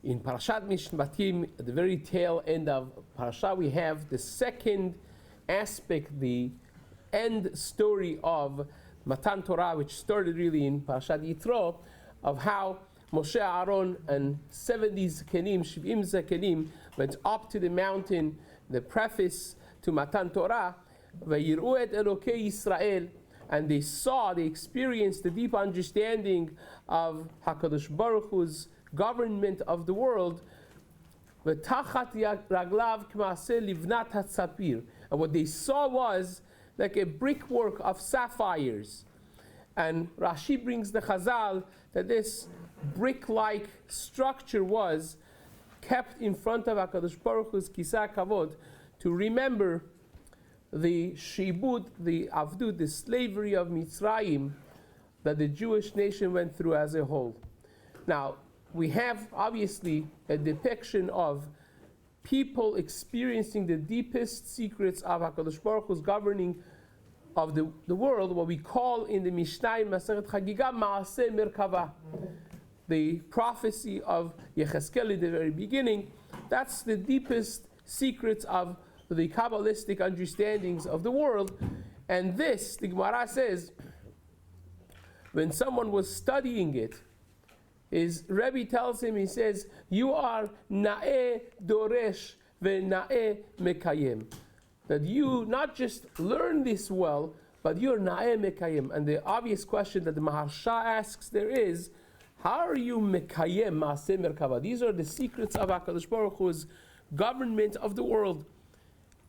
In Parshat Mishpatim, at the very tail end of Parasha, we have the second aspect, the end story of Matan Torah, which started really in Parashat Yitro, of how Moshe, Aaron, and 70 Zekenim, 70 Zekenim, went up to the mountain, the preface to Matan Torah, Vayir'u et Elokei Yisrael, and they experienced the deep understanding of HaKadosh Baruch Hu's government of the world. V'tachat raglav k'maaseh livnat hatzapir, and what they saw was like a brickwork of sapphires. And Rashi brings the Chazal that this brick-like structure was kept in front of HaKadosh Baruch Hu's Kisah Kavod to remember the shibud, the avdut, the slavery of Mitzrayim that the Jewish nation went through as a whole. Now, we have obviously a depiction of people experiencing the deepest secrets of HaKadosh Baruch Hu's governing of the world, what we call in the Mishnah in Masechet Chagiga, Maaseh Merkava. The prophecy of Yechezkel in the very beginning, that's the deepest secrets of the Kabbalistic understandings of the world. And this, the Gemara says, when someone was studying it, his Rebbe tells him, he says, you are na'eh doresh ve'na'eh mekayem. That you not just learn this well, but you're na'eh mekayem. And the obvious question that the Maharsha asks there is, how are you mekayem ma'aseh merkava? These are the secrets of HaKadosh Baruch Hu's government of the world.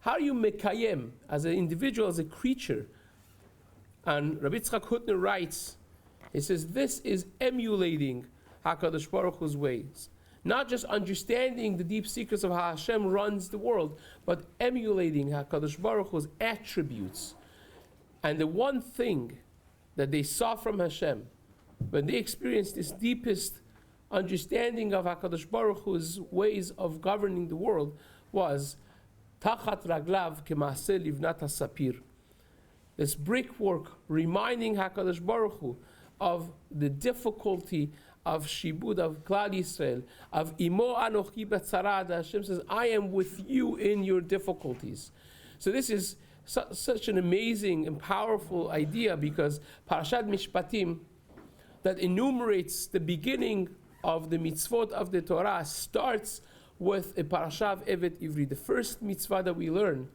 How are you mekayem as an individual, as a creature? And Rabbi Yitzchak Hutner writes, he says, this is emulating HaKadosh Baruch Hu's ways. Not just understanding the deep secrets of how Hashem runs the world, but emulating HaKadosh Baruch Hu's attributes. And the one thing that they saw from Hashem, when they experienced this deepest understanding of HaKadosh Baruch Hu's ways of governing the world, was Tachat Raglav K'maaseh Livnat HaSapir. This brickwork reminding HaKadosh Baruch Hu of the difficulty of Shibud, of Klal Yisrael, of Imo Anochi Betzara. Hashem says, I am with you in your difficulties. So this is such an amazing and powerful idea, because Parshat Mishpatim, that enumerates the beginning of the mitzvot of the Torah, starts with a parasha of Evet Ivri. The first mitzvah that we learn,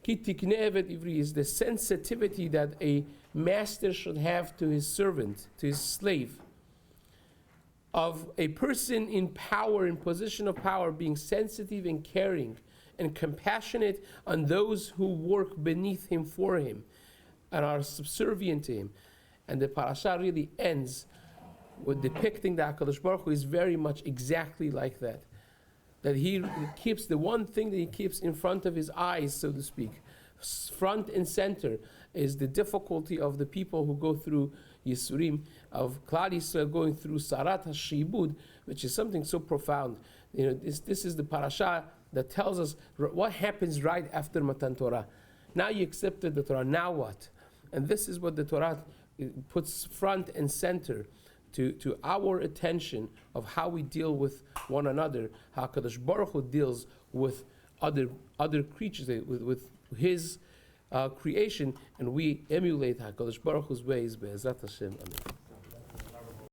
Ki tikneh Evet Ivri, is the sensitivity that a master should have to his servant, to his slave. Of a person in power, in position of power, being sensitive and caring and compassionate on those who work beneath him, for him, and are subservient to him. And the parasha really ends with depicting that HaKadosh Baruch Hu is very much exactly like that. That he keeps the one thing that he keeps in front of his eyes, so to speak, front and center, is the difficulty of the people who go through Yisurim, of Klal Yisrael going through Sarat HaShibud, which is something so profound. This is the parasha that tells us what happens right after Matan Torah. Now you accepted the Torah, now what? And this is what the Torah puts front and center to our attention of how we deal with one another, how Kadosh Baruch Hu deals with other creatures, with his creation, and we emulate HaKadosh Baruch Hu's ways. Be'ezrat Hashem. Amen.